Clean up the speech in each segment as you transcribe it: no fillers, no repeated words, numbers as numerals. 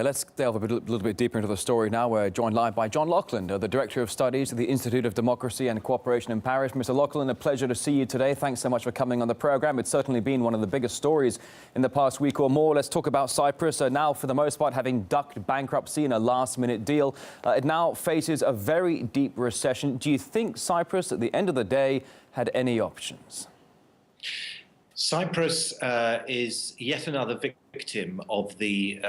Let's delve a little bit deeper into the story now. We're joined live by John Laughlin, the Director of Studies at the Institute of Democracy and Cooperation in Paris. Mr. Laughlin, a pleasure to see you today. Thanks so much for coming on the programme. It's certainly been one of the biggest stories in the past week or more. Let's talk about Cyprus. Now, for the most part, having ducked bankruptcy in a last-minute deal, it now faces a very deep recession. Do you think Cyprus, at the end of the day, had any options? Cyprus is yet another victim of the,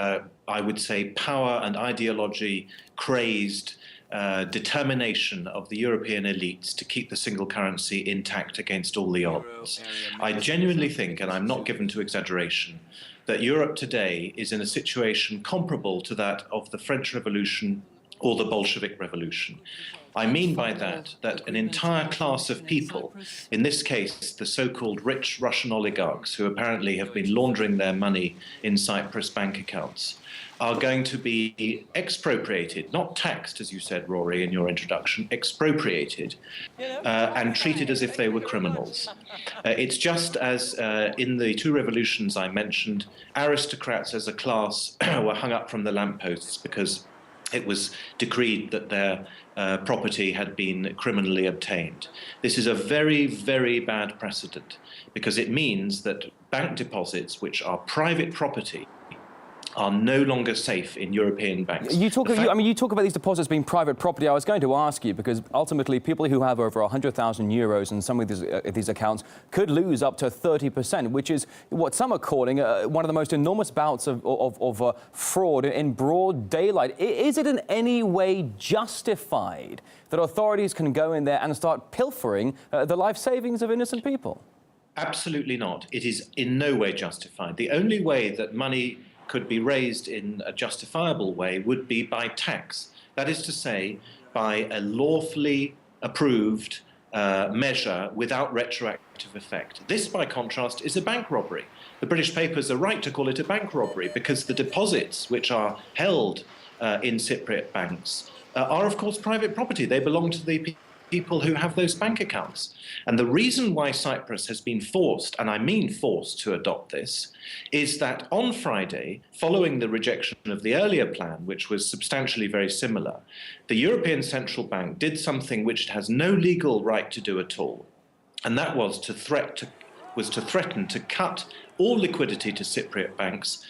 I would say, power and ideology-crazed determination of the European elites to keep the single currency intact against all the odds. I genuinely think, and I'm not given to exaggeration, that Europe today is in a situation comparable to that of the French Revolution or the Bolshevik Revolution. I mean by that an entire class of people, in this case the so-called rich Russian oligarchs who apparently have been laundering their money in Cyprus bank accounts, are going to be expropriated, not taxed, as you said, Rory, in your introduction, expropriated and treated as if they were criminals. It's just as in the two revolutions I mentioned, aristocrats as a class were hung up from the lampposts because it was decreed that their property had been criminally obtained. This is a very, very bad precedent because it means that bank deposits, which are private property, are no longer safe in European banks. You talk about these deposits being private property. I was going to ask you, because ultimately people who have over 100,000 euros in some of these accounts could lose up to 30%, which is what some are calling one of the most enormous bouts of fraud in broad daylight. Is it in any way justified that authorities can go in there and start pilfering the life savings of innocent people? Absolutely not. It is in no way justified. The only way that money could be raised in a justifiable way would be by tax. That is to say, by a lawfully approved measure without retroactive effect. This, by contrast, is a bank robbery. The British papers are right to call it a bank robbery because the deposits which are held in Cypriot banks are, of course, private property. They belong to the people who have those bank accounts. And the reason why Cyprus has been forced, and I mean forced, to adopt this, is that on Friday, following the rejection of the earlier plan, which was substantially very similar, the European Central Bank did something which it has no legal right to do at all. And that was to threaten to cut all liquidity to Cypriot banks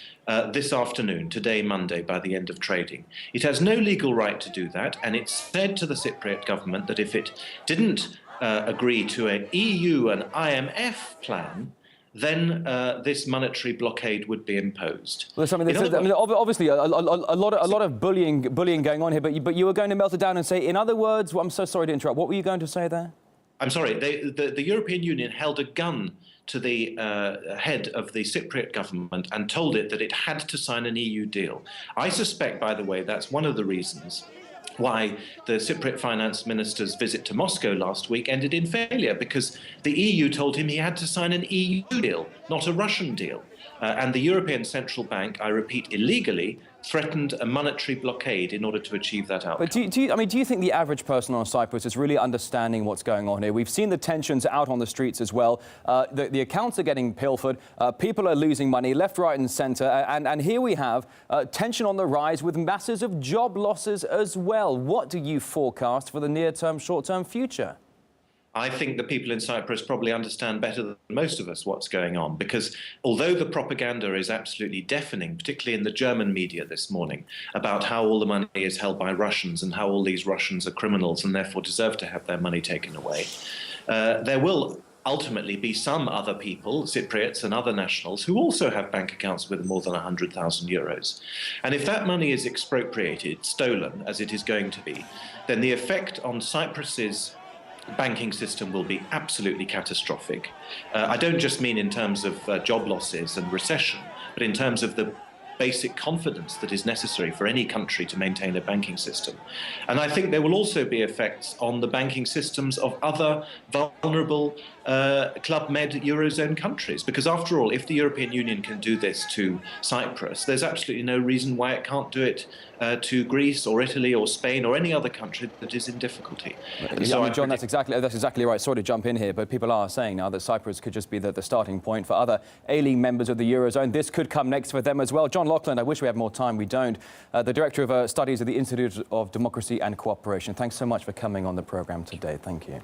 this afternoon, today, Monday, by the end of trading. It has no legal right to do that, and it said to the Cypriot government that if it didn't agree to an EU and IMF plan, then this monetary blockade would be imposed. Well, obviously, a lot of bullying going on here, but you were going to melt it down and say, in other words, I'm so sorry to interrupt, what were you going to say there? I'm sorry, the European Union held a gun to the head of the Cypriot government and told it that it had to sign an EU deal. I suspect, by the way, that's one of the reasons why the Cypriot finance minister's visit to Moscow last week ended in failure, because the EU told him he had to sign an EU deal, not a Russian deal. And the European Central Bank, I repeat, illegally threatened a monetary blockade in order to achieve that outcome. But do you think the average person on Cyprus is really understanding what's going on here? We've seen the tensions out on the streets as well. The accounts are getting pilfered. People are losing money left, right and centre. And here we have tension on the rise with masses of job losses as well. What do you forecast for the near-term, short-term future? I think the people in Cyprus probably understand better than most of us what's going on, because although the propaganda is absolutely deafening, particularly in the German media this morning, about how all the money is held by Russians and how all these Russians are criminals and therefore deserve to have their money taken away, there will ultimately be some other people, Cypriots and other nationals, who also have bank accounts with more than 100,000 euros. And if that money is expropriated, stolen, as it is going to be, then the effect on Cyprus's banking system will be absolutely catastrophic. I don't just mean in terms of job losses and recession, but in terms of the basic confidence that is necessary for any country to maintain a banking system. And I think there will also be effects on the banking systems of other vulnerable Club Med Eurozone countries, because after all, if the European Union can do this to Cyprus, there's absolutely no reason why it can't do it to Greece or Italy or Spain or any other country that is in difficulty. So, John, that's exactly right. Sorry to jump in here, but people are saying now that Cyprus could just be the starting point for other ailing members of the Eurozone. This could come next for them as well. John Loughlin, I wish we had more time, we don't. The Director of Studies at the Institute of Democracy and Cooperation. Thanks so much for coming on the programme today. Thank you.